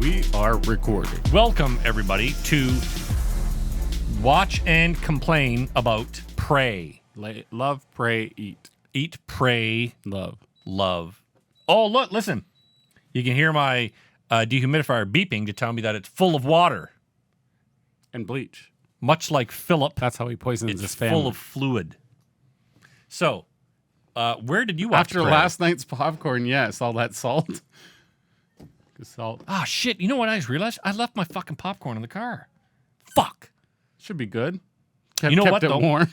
We are recording. Welcome, everybody, to watch and complain about pray. Love, pray, eat. Eat, pray, Love. love. Oh, look, listen. You can hear my dehumidifier beeping to tell me that it's full of water. And bleach. Much like Philip, That's how he poisons it's his family. full of fluid. So, where did you watch After Pray? last night's popcorn, yes, all that salt. Salt. Ah, shit. You know what I just realized? I left my fucking popcorn in the car. Fuck. Should be good. You know kept what, it though? warm.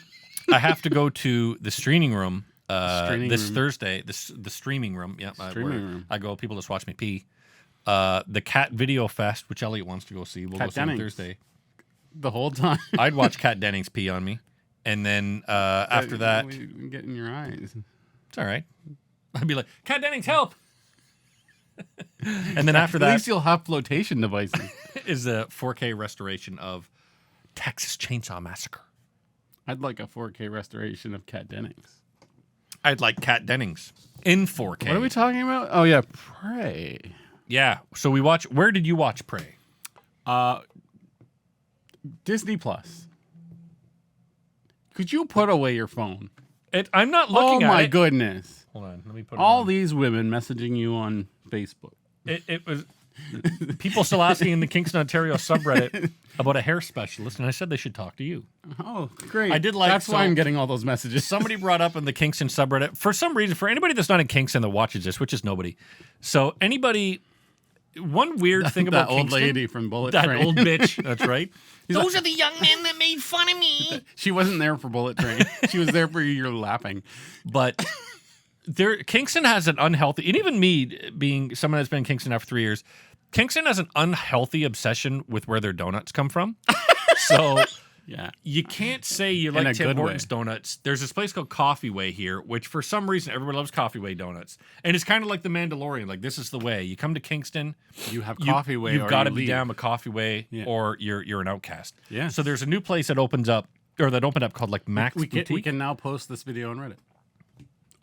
I have to go to the streaming room Streaming this room. Thursday. The streaming room. Yeah, Streaming where room. I go. People just watch me pee. The Cat Video Fest, which Elliot wants to go see. We'll Kat go see on Dennings. Thursday. The whole time. I'd watch Kat Dennings pee on me, and then after that, Get in your eyes. it's all right. I'd be like, Kat Dennings, help! And then after At that least you'll have flotation devices. is a 4K restoration of Texas Chainsaw Massacre. I'd like a 4K restoration of Kat Dennings. I'd like Kat Dennings in 4K. What are we talking about? Oh, yeah, pray. Yeah. So we watch. Where did you watch Pray? Disney Plus. Could you put away your phone? I'm not looking Oh at my it. goodness. Hold on. Let me put it All on. these women messaging you on Facebook. It was people still asking in the Kingston, Ontario subreddit about a hair specialist, and I said they should talk to you. Oh, great. I did like- That's why so- I'm getting all those messages. Somebody brought up in the Kingston subreddit, for some reason, for anybody that's not in Kingston that watches this, which is nobody. So anybody, one weird thing that about old Kingston, lady from Bullet that Train. old bitch, that's right. Those are the young men that made fun of me. She wasn't there for Bullet Train. She was there for your laughing. But Kingston has an unhealthy, and even me being someone that's been in Kingston now for 3 years, Kingston has an unhealthy obsession with where their donuts come from. So Yeah. you can't say you a like Tim good way. Hortons donuts. There's this place called Coffee Way here, which for some reason everybody loves Coffee Way donuts. And it's kind of like the Mandalorian. Like, this is the way. You come to Kingston, You have Coffee Way you've or got to you be leave. down a Coffee Way, Yeah. or you're an outcast. Yeah. So there's a new place that opened up called like Max We Boutique. can now post this video on Reddit.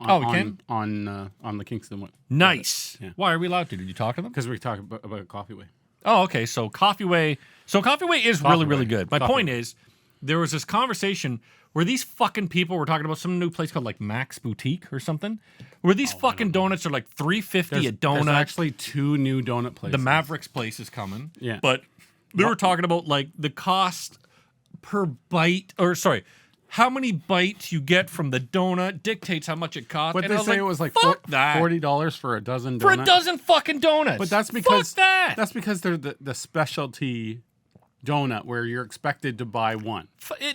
Oh, we can? On the Kingston one. Nice. Yeah. Why are we allowed to? Did you talk to them? Because we talk about Coffee Way. Oh, okay. So Coffee Way is really, really good. My Coffee point Way. is, there was this conversation where these fucking people were talking about some new place called like Max Boutique or something, where these fucking donuts are like $3.50 a There's donut. actually 2 new donut places. The Mavericks place is coming. Yeah. But they were talking about like the cost per bite, or sorry, how many bites you get from the donut dictates how much it costs. But And they I was say it was like fuck that. $40 for a dozen for donuts. a dozen fucking donuts. But that's because fuck that. they're the specialty donut where you're expected to buy one.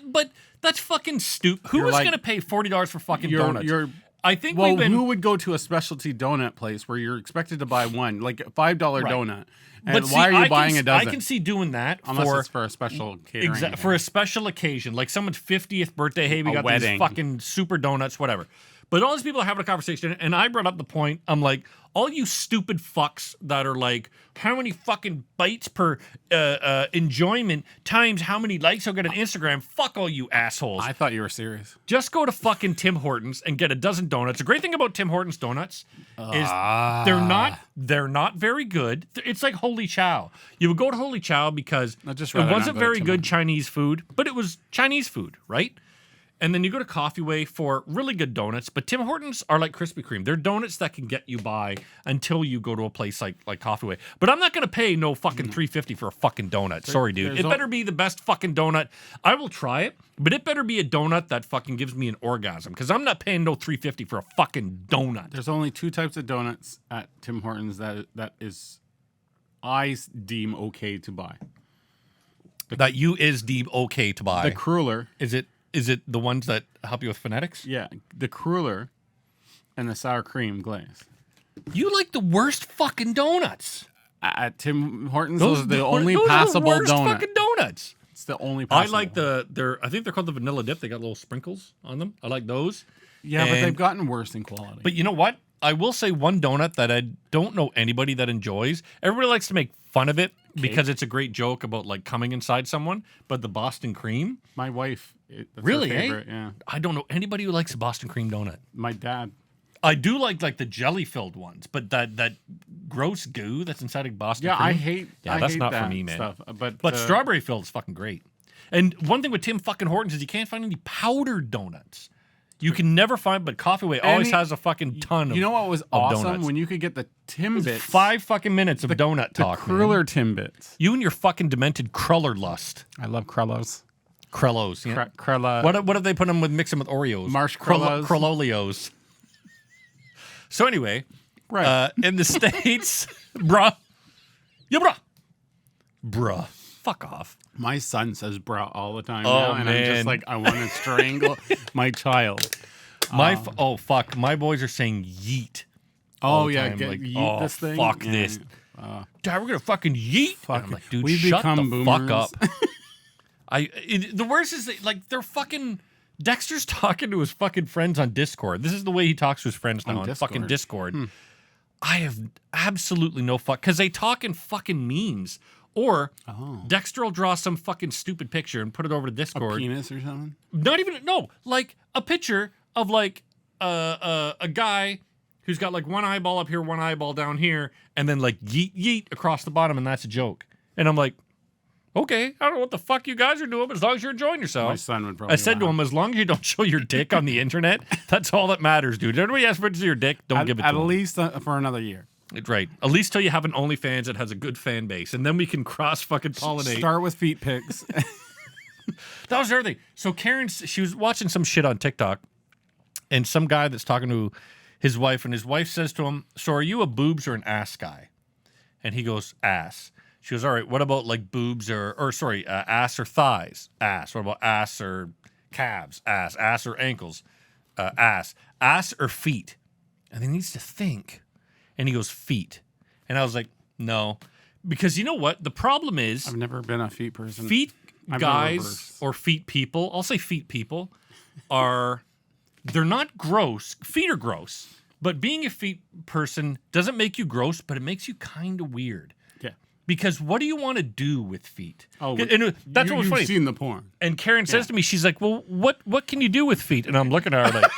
But that's fucking stupid. Who You're was like- going to pay $40 for fucking You're- donuts? you're- I think Well, we've been. who would go to a specialty donut place where you're expected to buy one, like a $5 Right. donut? And but why see, are you buying a dozen? I can see doing that Unless for it's for a special catering. for a special occasion, like someone's 50th birthday. Hey, we A got wedding. these fucking super donuts, whatever. But all these people are having a conversation, and I brought up the point. I'm like, all you stupid fucks that are like, how many fucking bites per enjoyment times how many likes I'll get on Instagram? Fuck all you assholes. I thought you were serious. Just go to fucking Tim Hortons and get a dozen donuts. The great thing about Tim Hortons donuts is they're not very good. It's like Holy Chow. You would go to Holy Chow because I'd just it rather not wasn't go to very Tim good Hortons. Chinese food, but it was Chinese food, right? And then you go to Coffee Way for really good donuts, but Tim Hortons are like Krispy Kreme. They're donuts that can get you by until you go to a place like Coffee Way. But I'm not going to pay no fucking $3.50 for a fucking donut. Sorry, dude. there's It al- better be the best fucking donut. I will try it, but it better be a donut that fucking gives me an orgasm, because I'm not paying no $3.50 for a fucking donut. There's only 2 types of donuts at Tim Hortons that is I deem okay to buy. That you is deemed okay to buy. The cruller, Is it the ones that help you with phonetics? yeah, the cruller and the sour cream glaze. You like the worst fucking donuts. At Tim Hortons, those are the only those passable are the worst donut. fucking donuts. It's the only I passable. like I think they're called the vanilla dip. They got little sprinkles on them. I like those. Yeah, but and- they've gotten worse in quality. But you know what? I will say one donut that I don't know anybody that enjoys. Everybody likes to make fun of it because it's a great joke about like coming inside someone. But the Boston cream, My wife, that's her really, favorite, eh? yeah. I don't know anybody who likes a Boston cream donut. My dad. I do like the jelly filled ones, but that gross goo that's inside of Boston Yeah, cream. I hate. Yeah, I that's hate not for that me, man. Stuff. But Strawberry filled is fucking great. And one thing with Tim fucking Hortons is you can't find any powdered donuts. You can never find, but Coffee Way always has a fucking ton of. You know what was awesome donuts. when you could get the Timbits, 5 fucking minutes of donut the talk. Cruller man. Timbits. You and your fucking demented cruller lust. I love Krellos. Krellos. Yeah. Krella. What if they put them with mix them with Oreos? Marshmallows. Krellolios. So anyway, Right. in the States, bruh. Yeah, bruh. Fuck off. My son says "bra" all the time Oh, now, and I'm man. just like, I want to strangle my child. Oh fuck, my boys are saying yeet. Oh all the yeah, time. get, Like, yeet this thing. Fuck Yeah. this. Dad, we're gonna fucking yeet. Fuck And I'm it. like, dude, We shut the become fuck boomers. up. The worst is that, like, they're fucking. Dexter's talking to his fucking friends on Discord. This is the way he talks to his friends now on fucking Discord. I have absolutely no fuck because they talk in fucking memes. Or Dexter will draw some fucking stupid picture and put it over to Discord. Penis or something. Not even like a picture of like a guy who's got like one eyeball up here, one eyeball down here, and then like yeet yeet across the bottom, and that's a joke. And I'm like, okay, I don't know what the fuck you guys are doing, but as long as you're enjoying yourself. My son would probably. I said to him, as long as you don't show your dick on the internet, that's all that matters, dude. Everybody asks for your dick, don't give it to at them. least for another year. It's right. At least till you have an OnlyFans that has a good fan base, and then we can cross fucking pollinate. Start with feet pics. That was the other thing. So Karen, she was watching some shit on TikTok, and some guy that's talking to his wife, and his wife says to him, "So are you a boobs or an ass guy?" And he goes, "Ass." She goes, "All right, what about like boobs or ass or thighs? Ass. What about ass or calves? Ass. Ass or ankles? Ass. Ass or feet?" And he needs to think. And he goes, "Feet." And I was like, "No." Because you know what? The problem is I've never been a feet person. feet I'm guys reverse. or feet people, I'll say feet people, they're not gross. Feet are gross. But being a feet person doesn't make you gross, but it makes you kind of weird. Yeah. Because what do you want to do with feet? Oh, and that's what was you've funny. seen the porn. And Karen says to me, she's like, "Well, what can you do with feet?" And I'm looking at her like,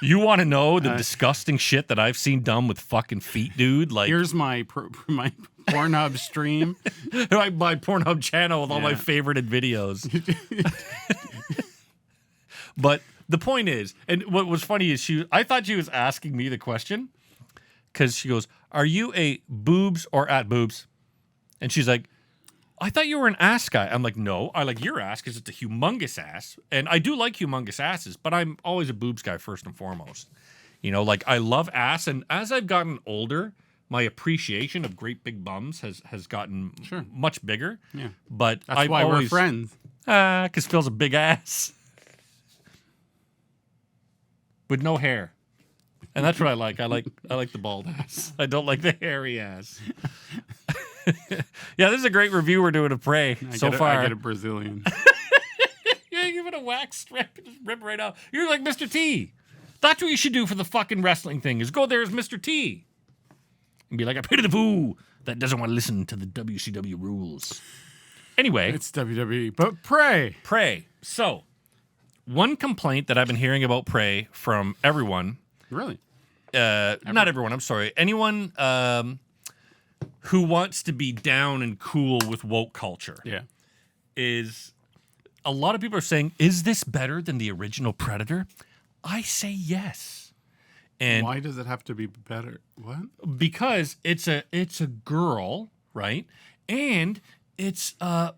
"You want to know the disgusting shit that I've seen done with fucking feet, dude?" Like, Here's my my Pornhub stream. my Pornhub channel with all my Yeah. favorited videos. But the point is, and what was funny is I thought she was asking me the question because she goes, "Are you a boobs or at boobs?" And she's like, "I thought you were an ass guy." I'm like, "No, I like your ass because it's a humongous ass. And I do like humongous asses, but I'm always a boobs guy first and foremost. You know, like I love ass. And as I've gotten older, my appreciation of great big bums has gotten much bigger. Yeah. But That's why we're friends. Because Phil's a big ass. With no hair. And that's what I like. I like the bald ass. I don't like the hairy ass. Yeah, this is a great review we're doing of Prey so far. I get a Brazilian. Yeah, give it a wax strip and just rip right out. You're like Mr. T. That's what you should do for the fucking wrestling thing, is go there as Mr. T. And be like, "I pity the fool that doesn't want to listen to the WCW rules." Anyway. It's WWE, but Prey. So, one complaint that I've been hearing about Prey from everyone, Really? not everyone, I'm sorry, anyone who wants to be down and cool with woke culture, Yeah. is a lot of people are saying, "Is this better than the original Predator?" I say yes. And Why does it have to be better? What? because it's a girl, right? And it's a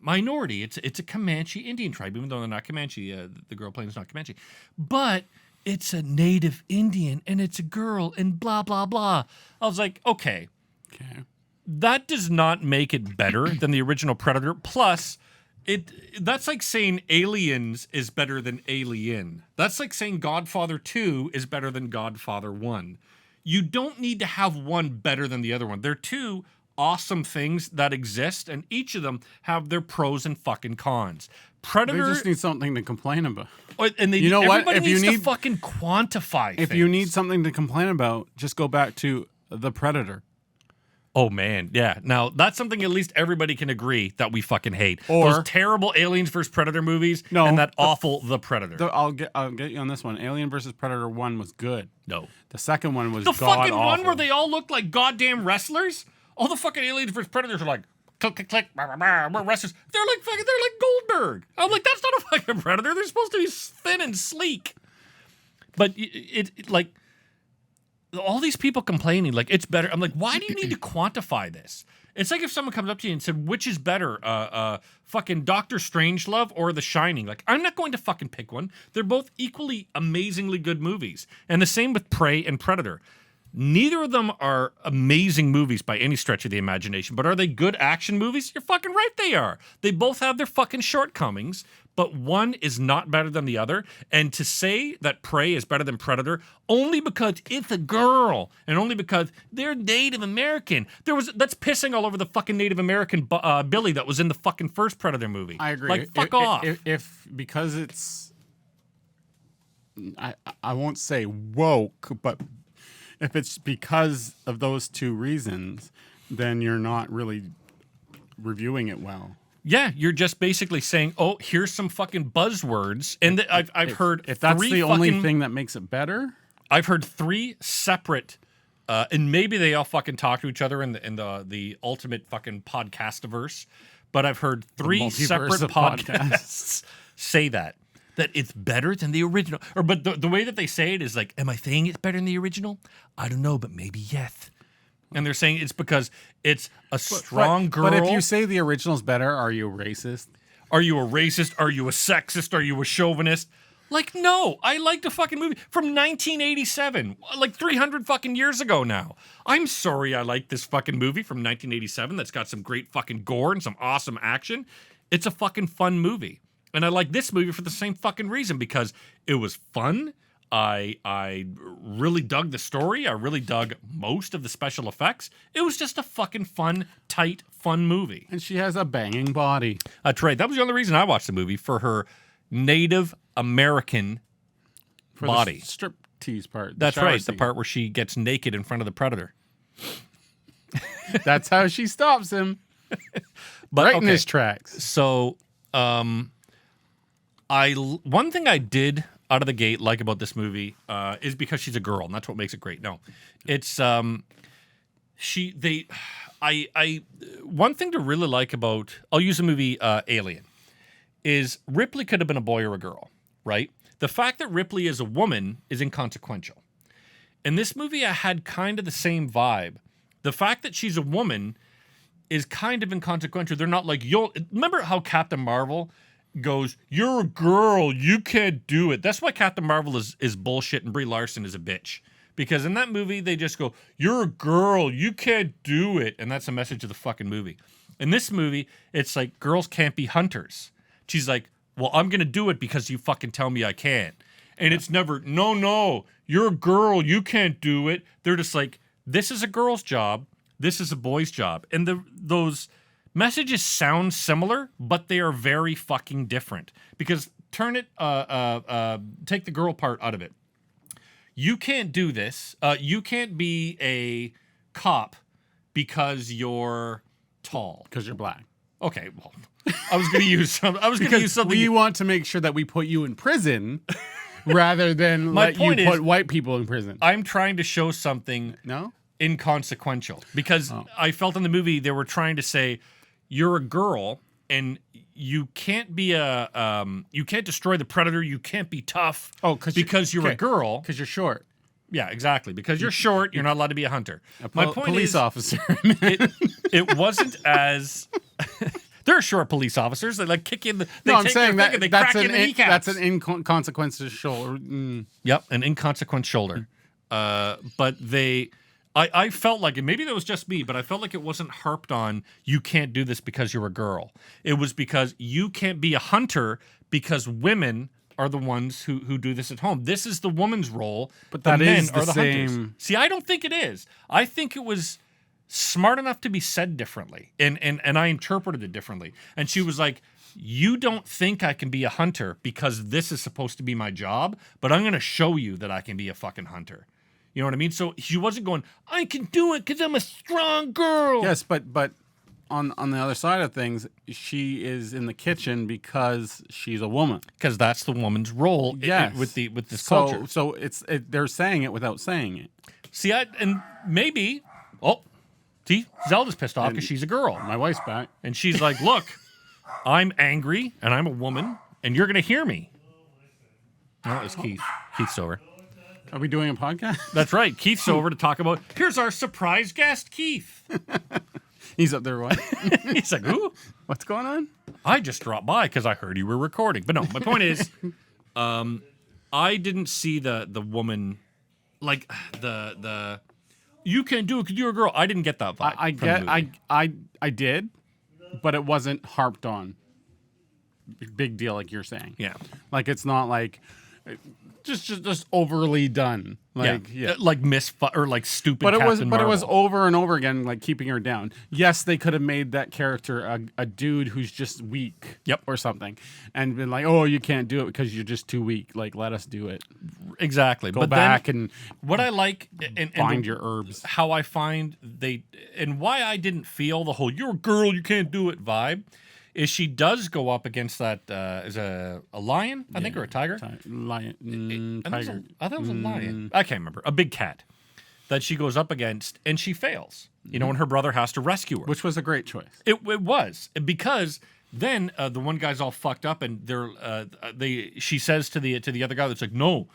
minority. It's a Comanche Indian tribe, even though they're not Comanche. The girl playing is not Comanche, but it's a native Indian, and it's a girl, and blah blah blah. I was like, okay, Okay. that does not make it better than the original Predator. Plus, that's like saying Aliens is better than Alien. That's like saying Godfather 2 is better than Godfather 1. You don't need to have one better than the other one. They're two awesome things that exist, and each of them have their pros and fucking cons. They Predator, just need something to complain about. and You know what? everybody If you needs to need- fucking quantify If things. you need something to complain about, just go back to The Predator. Oh man, yeah. Now that's something at least everybody can agree that we fucking hate. Or- those terrible Aliens vs Predator movies, No, and that awful The Predator. I'll get you on this one. Alien versus Predator 1 was good. No, The second one was the god fucking awful. one where they all look like goddamn wrestlers. All the fucking Aliens vs Predators are like click click click. Rah, rah, rah, we're wrestlers. They're like Goldberg. I'm like, that's not a fucking predator. They're supposed to be thin and sleek. But it like. All these people complaining like it's better. I'm like, why do you need to quantify this? It's like if someone comes up to you and said, which is better, fucking Doctor Strangelove or The Shining? Like, I'm not going to fucking pick one. They're both equally amazingly good movies. And the same with Prey and Predator. Neither of them are amazing movies by any stretch of the imagination, but are they good action movies? You're fucking right they are. They both have their fucking shortcomings, but one is not better than the other. And to say that Prey is better than Predator only because it's a girl and only because they're Native American. That's pissing all over the fucking Native American Billy that was in the fucking first Predator movie. I agree. Like, fuck off. If because it's, I won't say woke, but if it's because of those two reasons, then you're not really reviewing it well. Yeah, you're just basically saying, "Oh, here's some fucking buzzwords," and I've heard If that's three the only fucking- thing that makes it better, I've heard three separate, and maybe they all fucking talk to each other in the ultimate fucking podcastiverse, but I've heard three multiverse separate of podcasts say that it's better than the original. But the way that they say it is like, "Am I saying it's better than the original? I don't know, but maybe yes." And they're saying it's because it's a strong girl. But if you say the original's better, are you racist? Are you a racist? Are you a sexist? Are you a chauvinist? Like, no, I liked a fucking movie from 1987, like 300 fucking years ago now. I'm sorry I like this fucking movie from 1987 that's got some great fucking gore and some awesome action. It's a fucking fun movie. And I like this movie for the same fucking reason, because it was fun. I really dug the story. I really dug most of the special effects. It was just a fucking fun, tight, fun movie. And she has a banging body. That's right. That was the only reason I watched the movie, for her Native American For body. the strip tease part. That's shower right. The scene. part where she gets naked in front of the predator. That's how she stops him. But Right in okay. his tracks. So, one thing I did out of the gate like about this movie is because she's a girl, and that's what makes it great. No, it's one thing to really like about, I'll use the movie Alien, is Ripley could have been a boy or a girl, right? The fact that Ripley is a woman is inconsequential. In this movie, I had kind of the same vibe. The fact that she's a woman is kind of inconsequential. They're not like, remember how Captain Marvel goes, "You're a girl, you can't do it." That's why Captain Marvel is bullshit and Brie Larson is a bitch. Because in that movie, they just go, "You're a girl, you can't do it." And that's the message of the fucking movie. In this movie, it's like, girls can't be hunters. She's like, "Well, I'm going to do it because you fucking tell me I can't." And it's never, no, you're a girl, you can't do it. They're just like, this is a girl's job, this is a boy's job. And those messages sound similar, but they are very fucking different. Because take the girl part out of it. You can't do this. You can't be a cop because you're tall. Because you're black. Okay, well, I was going to use something. We want to make sure that we put you in prison rather than My let you point is- put white people in prison. I'm trying to show something No? inconsequential, because I felt in the movie they were trying to say, you're a girl and you can't be you can't destroy the predator. You can't be tough. Because you're a girl. Because you're short. Yeah, exactly. Because you're short, you're not allowed to be a hunter. My point police is, officer. it wasn't as. There are short police officers that like kick in the. They No, I'm take saying their thing and they crack you in the kneecaps. that's an inconsequential shoulder. Yep, an inconsequent shoulder. But I felt like, and maybe that was just me, but I felt like it wasn't harped on, you can't do this because you're a girl. It was because you can't be a hunter because women are the ones who do this at home. This is the woman's role, But the that men is the are the hunters. same- See, I don't think it is. I think it was smart enough to be said differently, and I interpreted it differently. And she was like, you don't think I can be a hunter because this is supposed to be my job, but I'm going to show you that I can be a fucking hunter. You know what I mean? So she wasn't going, I can do it because I'm a strong girl. Yes, but on the other side of things, she is in the kitchen because she's a woman. Because that's the woman's role Yes. with this culture. So they're saying it without saying it. See, and maybe, see, Zelda's pissed off because she's a girl. My wife's back. And she's like, look, I'm angry and I'm a woman and you're going to hear me. Oh, it's Keith. Keith's over. Are we doing a podcast? That's right. Keith's over to talk about, here's our surprise guest, Keith. He's up there. What? He's like, who? What's going on? I just dropped by because I heard you were recording. But no, my point is, I didn't see the woman, like the you can't do it because you're a girl. I didn't get that vibe. I did, but it wasn't harped on. Big deal, like you're saying. Yeah. Like it's not like just overly done. Like like or like stupid. But Captain it was Marvel. over and over again, like keeping her down. Yes, they could have made that character a dude who's just weak, or something, and been like, "Oh, you can't do it because you're just too weak. Like, let us do it." Exactly. Go back and what I like and find your herbs. How I find and why I didn't feel the whole "you're a girl, you can't do it" vibe is she does go up against that is a lion, I think, or a tiger. Lion, tiger. I thought it was a lion. I can't remember. A big cat that she goes up against and she fails. You know, and her brother has to rescue her. Which was a great choice. It was because then the one guy's all fucked up and she says to the other guy that's like, no,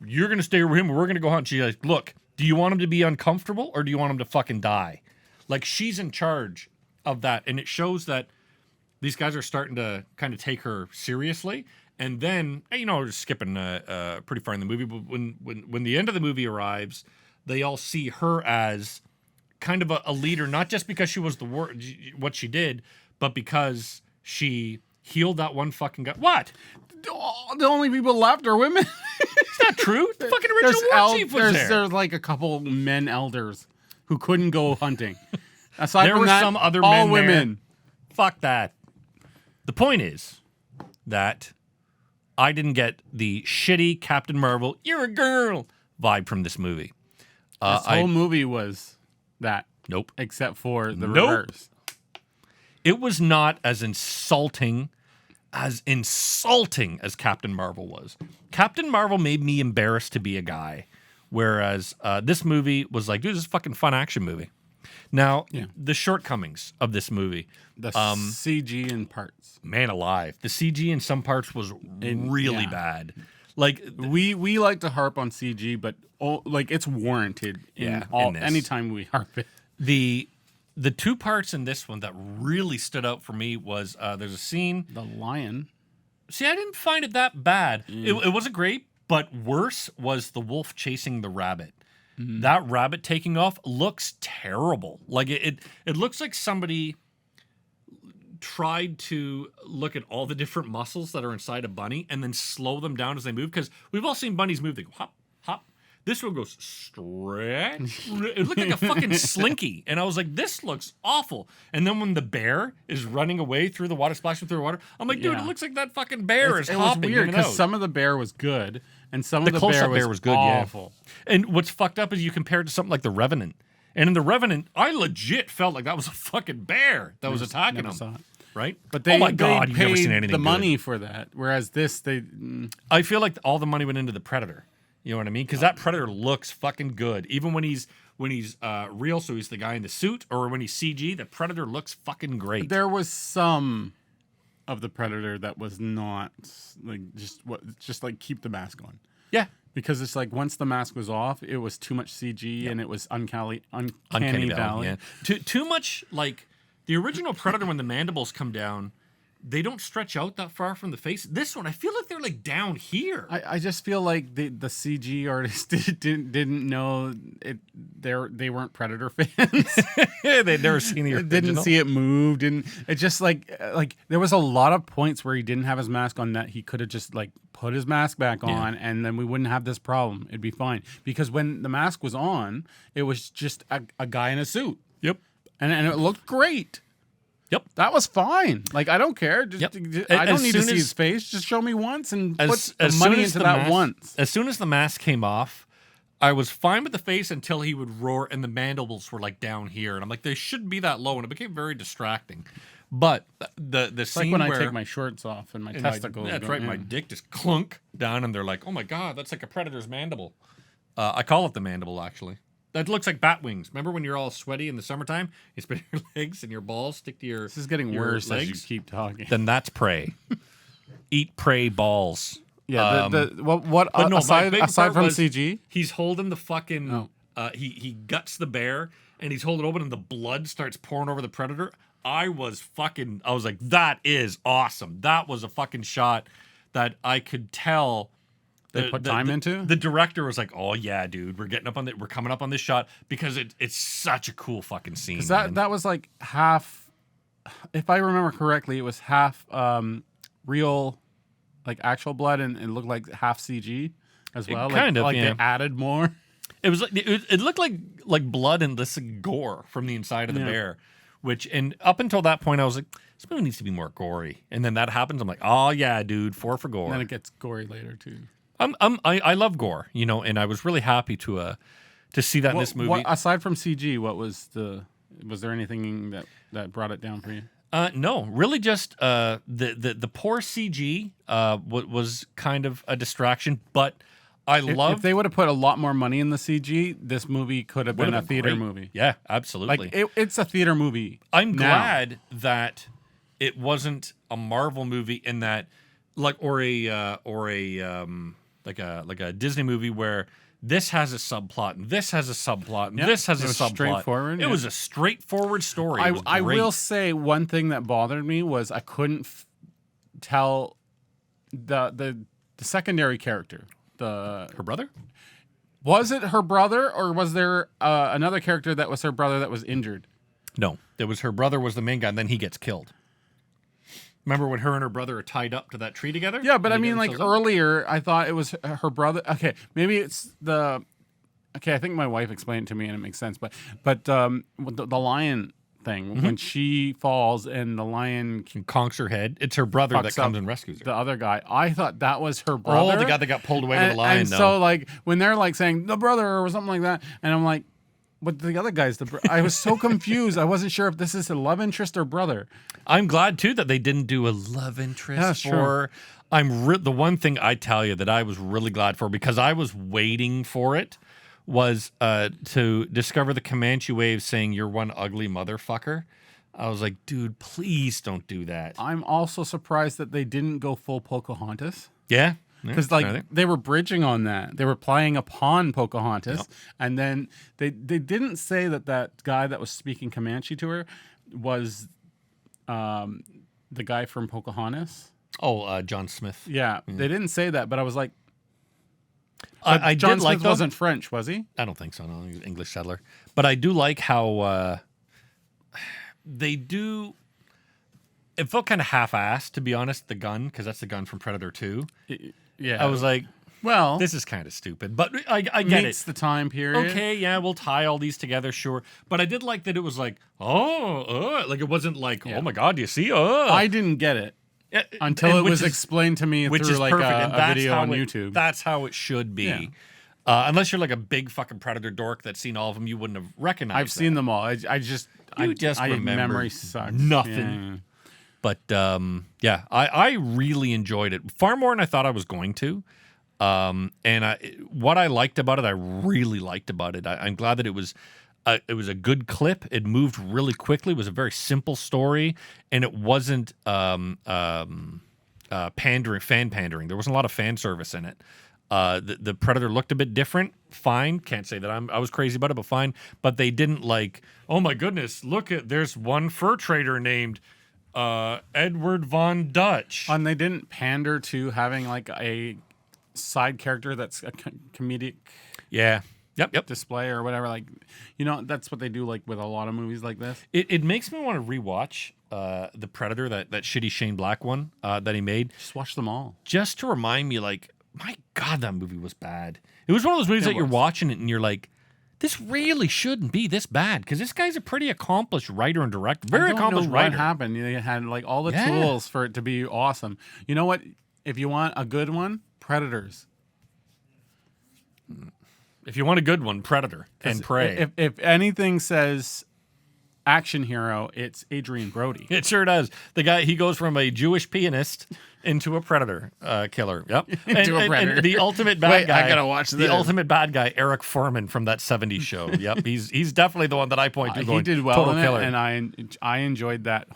you're gonna stay with him. We're gonna go hunt. She's like, look, do you want him to be uncomfortable or do you want him to fucking die? Like she's in charge of that, and it shows that these guys are starting to kind of take her seriously. And then, you know, we're skipping pretty far in the movie, but when the end of the movie arrives, they all see her as kind of a leader, not just because she was what she did, but because she healed that one fucking guy. What? The only people left are women. It's not true. The fucking original war chief was there. There's like a couple men elders who couldn't go hunting. Aside There from were that, some other all men women. there. Fuck that. The point is that I didn't get the shitty Captain Marvel, you're a girl vibe from this movie. This whole movie was that. Nope. Except for the reverse. It was not as insulting as Captain Marvel was. Captain Marvel made me embarrassed to be a guy, whereas this movie was like, dude, this is a fucking fun action movie. Now, the shortcomings of this movie. The CG in parts. Man alive. The CG in some parts was really bad. Like we like to harp on CG, but like it's warranted in anytime we harp it. The two parts in this one that really stood out for me was there's a scene. The lion. See, I didn't find it that bad. It wasn't great, but worse was the wolf chasing the rabbit. Mm-hmm. That rabbit taking off looks terrible. Like it looks like somebody tried to look at all the different muscles that are inside a bunny and then slow them down as they move. Because we've all seen bunnies move. They go hop, hop. This one goes stretch. It looked like a fucking slinky. And I was like, this looks awful. And then when the bear is running away through the water, splashing through the water, I'm like, dude, it looks like that fucking bear is hopping. It was weird because some of the bear was good and some of the close-up bear was good, awful. Yeah. And what's fucked up is you compare it to something like The Revenant. And in The Revenant, I legit felt like that was a fucking bear that was attacking him. Right? But they, my God, they you've never seen paid anything the good. money for that. Whereas this, I feel like all the money went into the Predator. You know what I mean? Because that Predator looks fucking good. Even when he's real, so he's the guy in the suit, or when he's CG, the Predator looks fucking great. There was some of the Predator that was not like just like keep the mask on. Yeah. Because it's like once the mask was off, it was too much CG and it was uncanny valley. Yeah. Too much like the original Predator when the mandibles come down. They don't stretch out that far from the face. This one, I feel like they're like down here. I just feel like the CG artists didn't know it. They weren't Predator fans. They'd never seen the original. Didn't see it move. Didn't it? Just like there was a lot of points where he didn't have his mask on that he could have just like put his mask back on, and then we wouldn't have this problem. It'd be fine because when the mask was on, it was just a guy in a suit. Yep, and it looked great. Yep. That was fine. Like, I don't care. I don't need to see his face. Just show me once and put the money into that once. As soon as the mask came off, I was fine with the face until he would roar and the mandibles were like down here, and I'm like, they shouldn't be that low, and it became very distracting. But the It's scene like when where I take my shorts off and my and testicles. that's go right, my in. dick just clunk down, and they're like, oh my god, that's like a predator's mandible. I call it the mandible, actually. That looks like bat wings. Remember when you're all sweaty in the summertime? You spin your legs and your balls stick to your. This is getting your worse as you legs? keep talking. Then that's prey. Eat prey balls. Yeah. What But no, my aside favorite part from was CG? He's holding the fucking. Oh. He guts the bear and he's holding it open and the blood starts pouring over the predator. I was like, that is awesome. That was a fucking shot that I could tell. They put time into? The director was like, "Oh yeah, dude, we're coming up on this shot because it's such a cool fucking scene." That was like half, if I remember correctly, it was half real, like actual blood, and it looked like half CG as well. kind of, like yeah. they added more. It was like it looked like blood and this gore from the inside of the bear, and up until that point I was like, this movie needs to be more gory. And then that happens, I'm like, oh yeah, dude, for gore. And then it gets gory later too. I love gore, and I was really happy to see that in this movie. Aside from CG, was there anything that brought it down for you? No, really just the poor CG was kind of a distraction, but If they would have put a lot more money in the CG, this movie could have been a theater great. movie. Yeah, absolutely. Like it's a theater movie. I'm now. glad that it wasn't a Marvel movie in that, like a Disney movie where this has a subplot and this has a subplot and this has a subplot. Straightforward. It was a straightforward story. It was I great. will say one thing that bothered me was I couldn't tell the secondary character. Her brother? Was it her brother, or was there another character that was her brother that was injured? No, it was her brother was the main guy, and then he gets killed. Remember when her and her brother are tied up to that tree together? Yeah, but I They mean, get like themselves up? earlier, I thought it was her brother. Okay, maybe it's the. Okay, I think my wife explained it to me, and it makes sense. But with the lion thing, when she falls and the lion And conks her head. It's her brother that fucks comes up and rescues her. the other guy, I thought that was her brother. Oh, the guy that got pulled away with and, the lion. and no. so like when they're like saying the brother or something like that, and I'm like, but the other guy's I was so confused. I wasn't sure if this is a love interest or brother. I'm glad too that they didn't do a love interest That's for. The one thing I tell you that I was really glad for, because I was waiting for it, was to discover the Comanche wave saying "you're one ugly motherfucker." I was like, dude, please don't do that. I'm also surprised that they didn't go full Pocahontas. Yeah, Because I think. they were bridging on that, they were playing upon Pocahontas, and then they didn't say that guy that was speaking Comanche to her was the guy from Pocahontas. John Smith. Yeah, they didn't say that, but I was like, I John did Smith like though- wasn't French, was he? I don't think so. No, he's an English settler. But I do like how they do. It felt kind of half-assed, to be honest. The gun, because that's the gun from Predator 2. Yeah, I was like, well, this is kind of stupid, but I get meets it. the time period. Okay, yeah, we'll tie all these together, sure. But I did like that it was like, like it wasn't like, oh my god, do you see? I didn't get it until and it which was is- explained to me which through is like perfect. And a that's video how on it- YouTube. That's how it should be. Yeah. Unless you're like a big fucking Predator dork that's seen all of them, you wouldn't have recognized. I've seen them all. I just remember memory sucks. nothing. Yeah. But yeah, I really enjoyed it far more than I thought I was going to. What I liked about it, I really liked about it. I'm glad that it was a good clip. It moved really quickly. It was a very simple story, and it wasn't fan pandering. There wasn't a lot of fan service in it. The Predator looked a bit different. Fine, can't say that I was crazy about it, but fine. But they didn't like, oh my goodness, there's one fur trader named Edward Von Dutch. And they didn't pander to having like a side character that's a comedic Yeah. Yep. display or whatever. Like, that's what they do like with a lot of movies like this. It makes me want to rewatch the Predator, that shitty Shane Black one that he made, Just watch them all. just to remind me, like, my God, that movie was bad. It was one of those movies It that you're was. watching it and you're like, this really shouldn't be this bad, because this guy's a pretty accomplished writer and director. Very I don't accomplished know what writer. happened. They had like all the Yeah. tools for it to be awesome. You know what? If you want a good one, Predators. If you want a good one, Predator and Prey. If anything says action hero, it's Adrian Brody. It sure does. The guy, he goes from a Jewish pianist into a predator killer. Yep. Into a predator. And the ultimate bad Wait, guy. I gotta watch The this. ultimate bad guy, Eric Foreman from that 70s show. Yep. He's definitely the one that I point to. He Going, did well total in killer. it, and I enjoyed that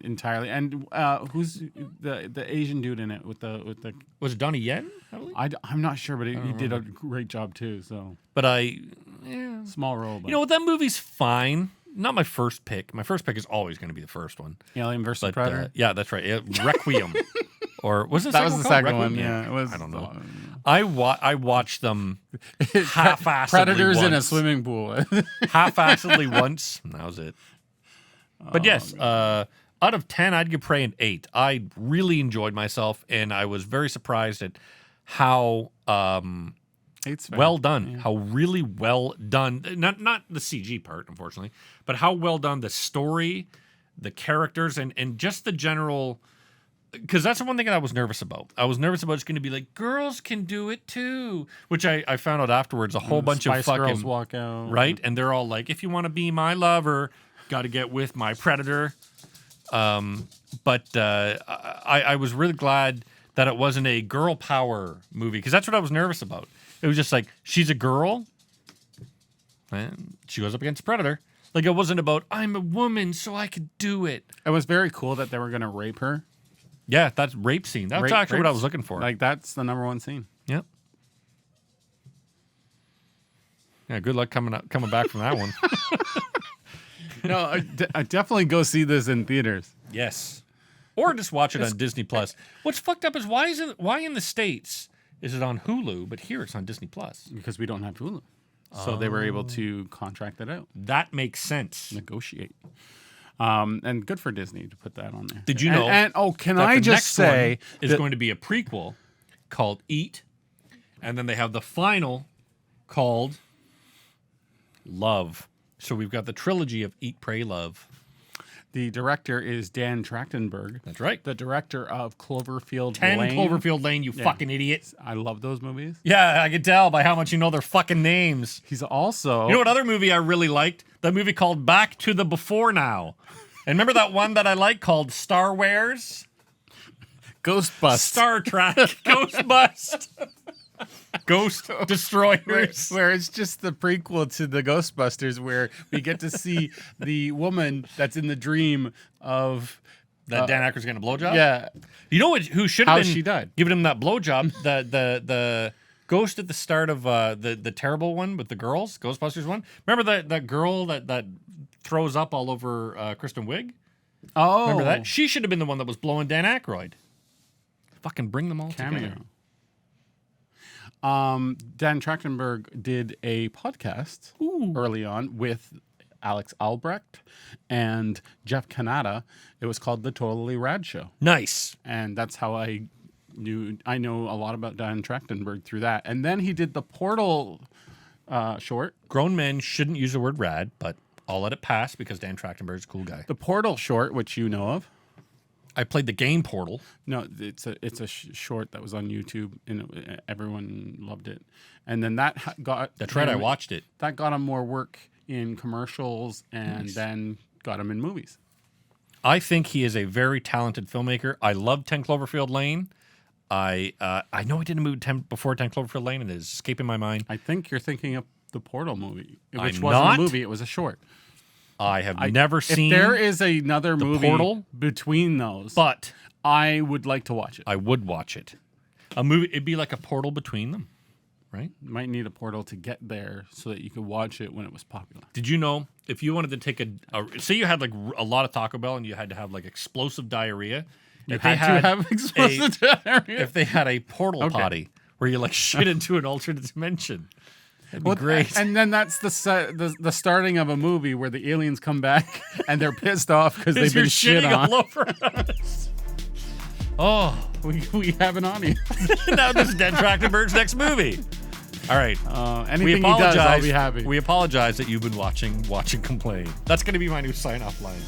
entirely. And who's the Asian dude in it with the? Was it Donnie Yen? I believe? I'm not sure, but he did a great job too. So, But small role. But you know what? That movie's fine. Not my first pick. My first pick is always going to be the first one. Alien versus But Predator. yeah, that's right. Requiem. Or was it That was the called? second one. Requiem? Yeah, it was. I don't know. I watched them half-assedly Predators in a once. swimming pool. Half-assedly once, and that was it. But yes, out of 10, I'd give Prey an 8. I really enjoyed myself, and I was very surprised at how Eight's fair. well done, how really well done. Not the CG part, unfortunately, but how well done the story, the characters, and just the general. Because that's the one thing that I was nervous about. I was nervous about it's going to be like, girls can do it too, which I found out afterwards. A whole bunch of Spice fucking Girls walk out. right, and they're all like, if you want to be my lover, got to get with my predator. But I was really glad that it wasn't a girl power movie, because that's what I was nervous about. It was just like, she's a girl, and she goes up against a predator. Like, it wasn't about, I'm a woman, so I could do it. It was very cool that they were going to rape her. Yeah, that's rape scene. That's Rape- actually what I rapes. was looking for. Like, that's the number one scene. Yep. Yeah, good luck coming back from that one. No, I definitely go see this in theaters. Yes. Or just watch it on Disney Plus. What's fucked up is why in the States is it on Hulu, but here it's on Disney Plus? Because we don't have Hulu. So they were able to contract it out, That makes sense. negotiate. And good for Disney to put that on there. Did you know? And can that I the just next say one is that- going to be a prequel called Eat, and then they have the final called Love. So we've got the trilogy of Eat, Pray, Love. the director is Dan Trachtenberg, That's right. the director of Cloverfield 10 Lane. Cloverfield Lane, you fucking idiot. I love those movies. Yeah, I can tell by how much you know their fucking names. He's also You know what other movie I really liked? That movie called Back to the Before Now. And remember that one that I like called Star Wares? Ghostbusters. Star Trek. Ghost Bust. Ghost Destroyers. Where it's just the prequel to the Ghostbusters, where we get to see the woman that's in the dream of That Dan Aykroyd's getting a blowjob? yeah. You know what, who should have How been she died. giving him that blowjob? The ghost at the start of the terrible one with the girls, Ghostbusters one. Remember that girl that throws up all over Kristen Wiig? Oh, Remember that? She should have been the one that was blowing Dan Aykroyd. Fucking bring them all cameo. together. Dan Trachtenberg did a podcast early on with Alex Albrecht and Jeff Canada. It was called The Totally Rad Show. Nice. And that's how I know a lot about Dan Trachtenberg through that. And then he did the Portal short. Grown men shouldn't use the word rad, but I'll let it pass because Dan Trachtenberg's a cool guy. The Portal short, which you know of. I played the game Portal. No, it's a short that was on YouTube, and everyone loved it. And then that got That's right, I watched it. That got him more work in commercials, and then got him in movies. I think he is a very talented filmmaker. I love 10 Cloverfield Lane. I know he did a movie before 10 Cloverfield Lane, and it is escaping my mind. I think you're thinking of the Portal movie, which I'm wasn't not. a movie; it was a short. I have never seen If there is another movie Portal, between those, but I would like to watch it. I would watch it. A movie, it'd be like a portal between them, right? Might need a portal to get there so that you could watch it when it was popular. Did you know if you wanted to take say you had like a lot of Taco Bell and you had to have like explosive diarrhea, if they if they had a portal potty where you like shit into an alternate dimension, that'd be great. And then that's the starting of a movie where the aliens come back and they're pissed off because they've been shit shitting on. all over us. Oh, We have an audience. now this is Dan Trachtenberg's next movie. All right. Anything he does, I'll be happy. We apologize that you've been watching Complain. That's going to be my new sign-off line.